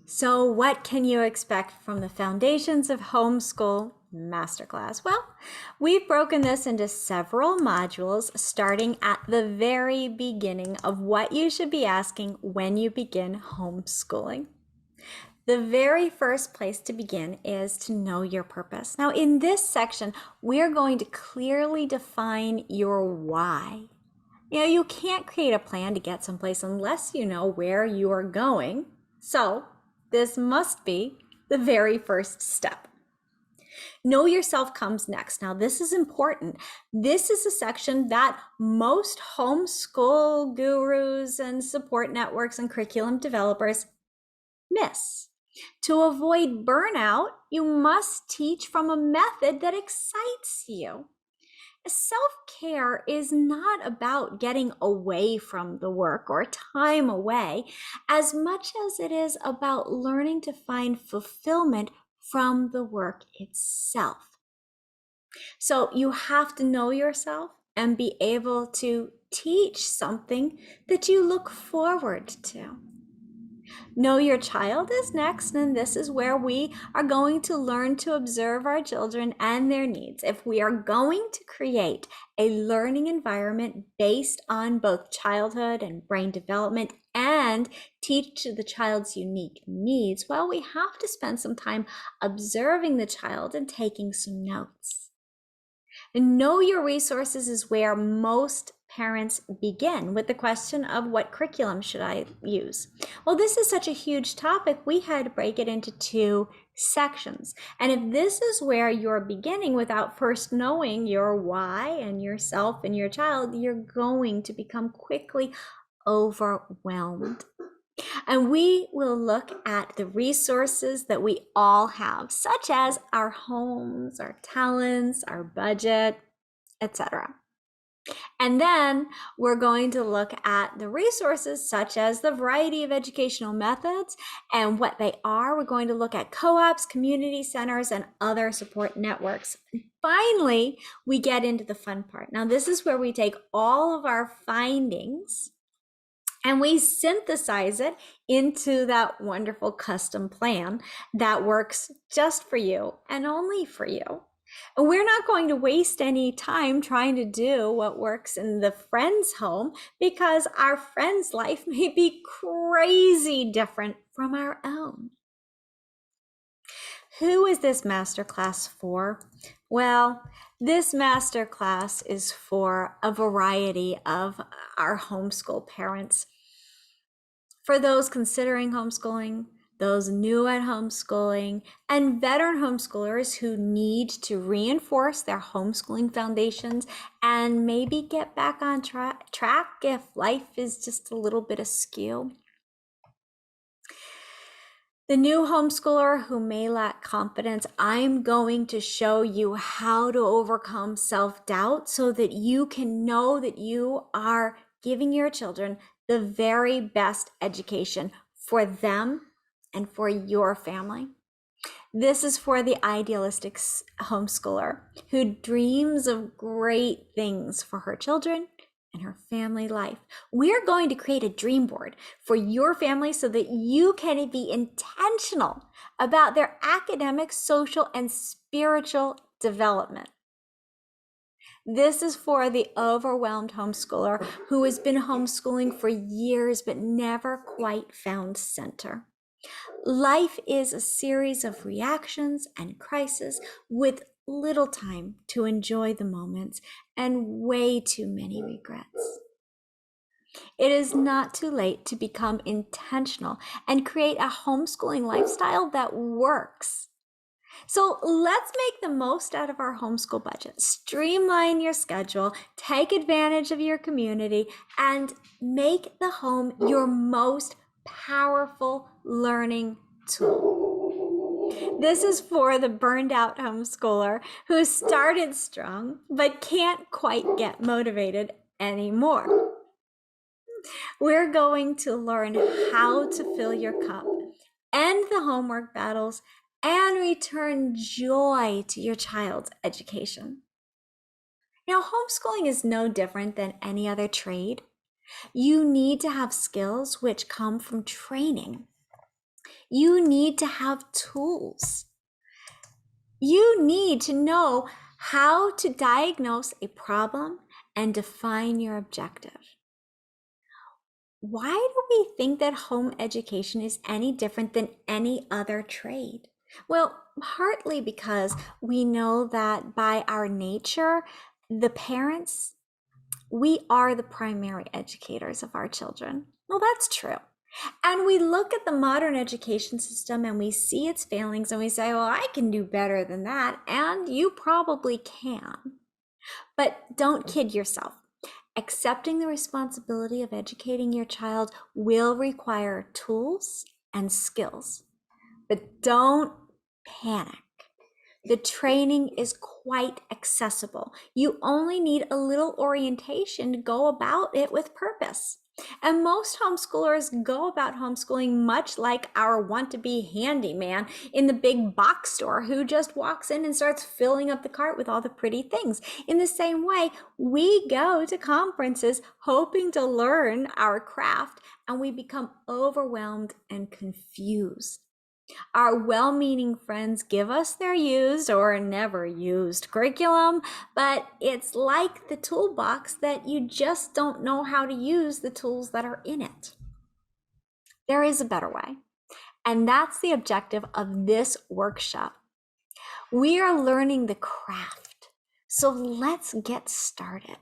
So what can you expect from the Foundations of Homeschool Masterclass? Well, we've broken this into several modules starting at the very beginning of what you should be asking when you begin homeschooling. The very first place to begin is to know your purpose. Now, in this section, we're going to clearly define your why. You can't create a plan to get someplace unless you know where you are going. So, this must be the very first step. Know yourself comes next. Now, this is important. This is a section that most homeschool gurus and support networks and curriculum developers miss. To avoid burnout, you must teach from a method that excites you. Self-care is not about getting away from the work or time away as much as it is about learning to find fulfillment from the work itself. So you have to know yourself and be able to teach something that you look forward to. Know your child is next, and this is where we are going to learn to observe our children and their needs. If we are going to create a learning environment based on both childhood and brain development and teach to the child's unique needs, well, we have to spend some time observing the child and taking some notes. And know your resources is where most parents begin with the question of what curriculum should I use? Well, this is such a huge topic, we had to break it into 2 sections. And if this is where you're beginning without first knowing your why and yourself and your child, you're going to become quickly overwhelmed. And we will look at the resources that we all have, such as our homes, our talents, our budget, etc. And then we're going to look at the resources such as the variety of educational methods and what they are. We're going to look at co-ops, community centers, and other support networks. And finally, we get into the fun part. Now, this is where we take all of our findings and we synthesize it into that wonderful custom plan that works just for you and only for you. And we're not going to waste any time trying to do what works in the friend's home because our friend's life may be crazy different from our own. Who is this masterclass for? Well, this masterclass is for a variety of our homeschool parents. For those considering homeschooling, those new at homeschooling, and veteran homeschoolers who need to reinforce their homeschooling foundations and maybe get back on track if life is just a little bit askew. The new homeschooler who may lack confidence, I'm going to show you how to overcome self-doubt so that you can know that you are giving your children the very best education for them and for your family. This is for the idealistic homeschooler who dreams of great things for her children and her family life. We're going to create a dream board for your family so that you can be intentional about their academic, social, and spiritual development. This is for the overwhelmed homeschooler who has been homeschooling for years but never quite found center. Life is a series of reactions and crises with little time to enjoy the moments and way too many regrets. It is not too late to become intentional and create a homeschooling lifestyle that works. So let's make the most out of our homeschool budget. Streamline your schedule, take advantage of your community, and make the home your most powerful learning tool. This is for the burned out homeschooler who started strong but can't quite get motivated anymore. We're going to learn how to fill your cup, end the homework battles, and return joy to your child's education. Now, homeschooling is no different than any other trade. You need to have skills which come from training. You need to have tools. You need to know how to diagnose a problem and define your objective. Why do we think that home education is any different than any other trade? Well, partly because we know that by our nature, the parents, we are the primary educators of our children. Well, that's true. And we look at the modern education system and we see its failings and we say, well, I can do better than that. And you probably can. But don't kid yourself. Accepting the responsibility of educating your child will require tools and skills. But don't panic. The training is quite accessible. You only need a little orientation to go about it with purpose. And most homeschoolers go about homeschooling much like our want-to-be handyman in the big box store who just walks in and starts filling up the cart with all the pretty things. In the same way, we go to conferences hoping to learn our craft, and we become overwhelmed and confused. Our well-meaning friends give us their used or never used curriculum, but it's like the toolbox that you just don't know how to use the tools that are in it. There is a better way, and that's the objective of this workshop. We are learning the craft, so let's get started.